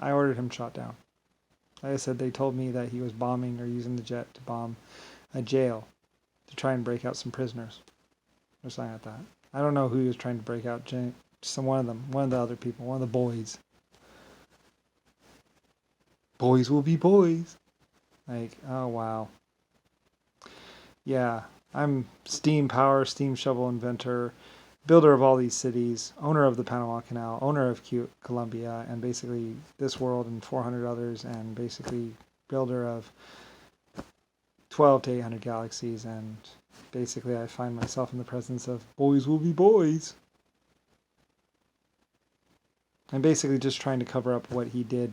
I ordered him shot down. Like I said, they told me that he was bombing or using the jet to bomb a jail to try and break out some prisoners or something like that. I don't know who he was trying to break out. One of them, one of the other people, one of the boys. Boys will be boys. Like, oh wow. Yeah, I'm steam power, steam shovel inventor, builder of all these cities, owner of the Panama Canal, owner of Colombia, and basically this world and 400 others, and basically builder of 12 to 800 galaxies, and basically I find myself in the presence of boys will be boys. I'm basically just trying to cover up what he did,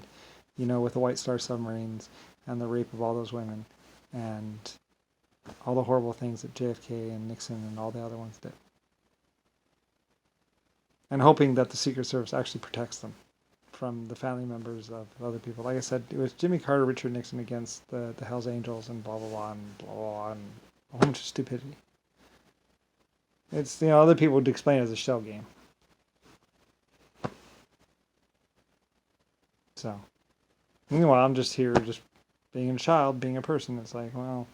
with the White Star submarines and the rape of all those women and all the horrible things that JFK and Nixon and all the other ones did. And hoping that the Secret Service actually protects them from the family members of other people. Like I said, it was Jimmy Carter, Richard Nixon against the Hells Angels and blah, blah, blah, and blah, blah, blah, and a whole bunch of stupidity. It's, other people would explain it as a shell game. So, meanwhile, I'm just here, just being a child, being a person. It's like, well.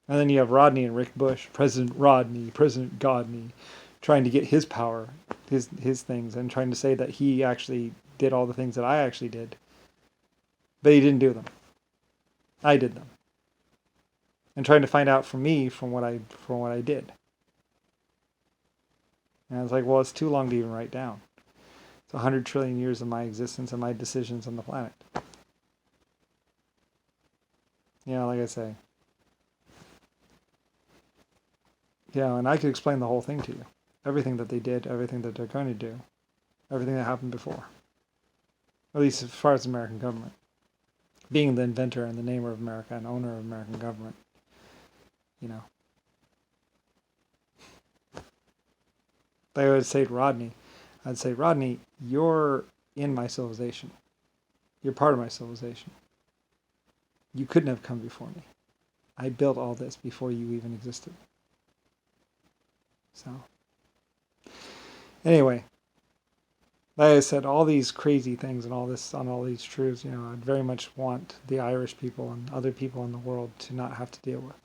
And then you have Rodney and Rick Bush, President Rodney, President Godney, trying to get his power, his things, and trying to say that he actually did all the things that I actually did. But he didn't do them. I did them. And trying to find out from me from what I did. And I was like, well, it's too long to even write down. It's 100 trillion years of my existence and my decisions on the planet. Like I say. And I could explain the whole thing to you. Everything that they did, everything that they're going to do, everything that happened before. At least as far as the American government. Being the inventor and the namer of America and owner of American government. I would say to Rodney, Rodney, you're in my civilization. You're part of my civilization. You couldn't have come before me. I built all this before you even existed. So, anyway, like I said, all these crazy things and all these truths, I'd very much want the Irish people and other people in the world to not have to deal with.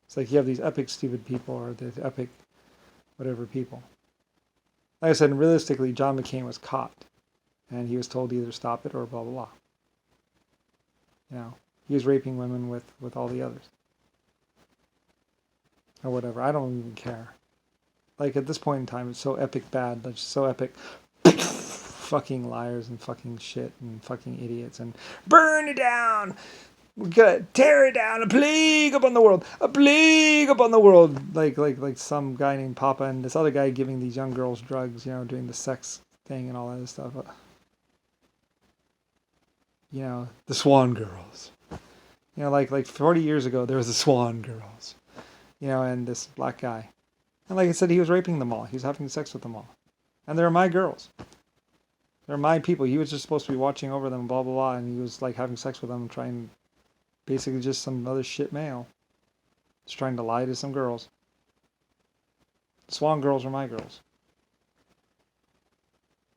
It's like you have these epic stupid people or the epic whatever people. Like I said, realistically, John McCain was caught, and he was told to either stop it or blah, blah, blah. He was raping women with all the others. Or whatever. I don't even care. Like, at this point in time, it's so epic bad. It's so epic. Fucking liars and fucking shit and fucking idiots. And burn it down! We're gonna tear it down! A plague upon the world! A plague upon the world! Like some guy named Papa and this other guy giving these young girls drugs, doing the sex thing and all that stuff. The Swan Girls. Like 40 years ago, there was the Swan Girls. And this black guy. And like I said, he was raping them all. He was having sex with them all. And they're my girls. They're my people. He was just supposed to be watching over them, blah, blah, blah. And he was like having sex with them, trying, basically just some other shit male. Just trying to lie to some girls. The Swan Girls are my girls.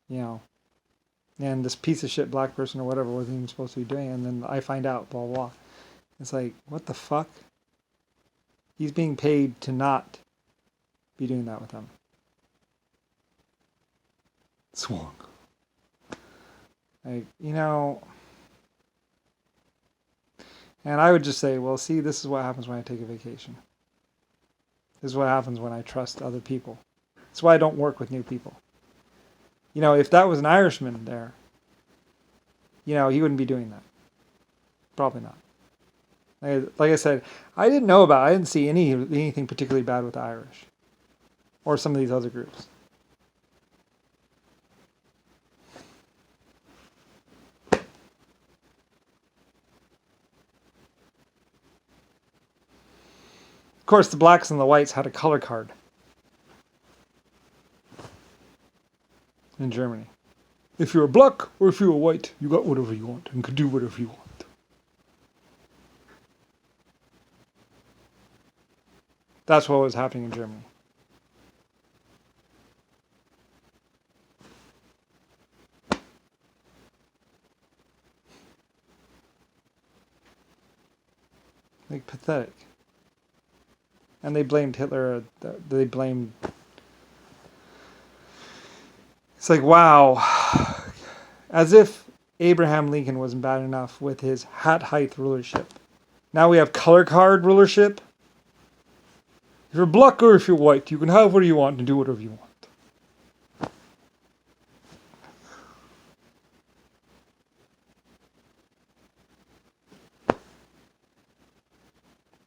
And this piece of shit black person or whatever wasn't even supposed to be doing it. And then I find out, blah, blah, blah. It's like, what the fuck? He's being paid to not be doing that with them. Swan. And I would just say, well, see, this is what happens when I take a vacation. This is what happens when I trust other people. That's why I don't work with new people. If that was an Irishman there, he wouldn't be doing that. Probably not. Like I said, I didn't see anything particularly bad with the Irish. Or some of these other groups. Of course, the blacks and the whites had a color card. In Germany. If you're black or if you're white, you got whatever you want and could do whatever you want. That's what was happening in Germany. Like, pathetic. And they blamed Hitler. They blamed... It's like, wow. As if Abraham Lincoln wasn't bad enough with his height rulership. Now we have color card rulership. If you're black or if you're white, you can have whatever you want and do whatever you want.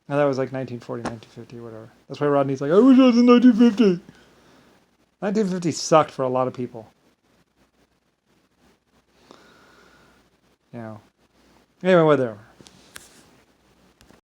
And that was like 1940, 1950, whatever. That's why Rodney's like, I wish I was in 1950. 1950 sucked for a lot of people. You know. Anyway, whatever.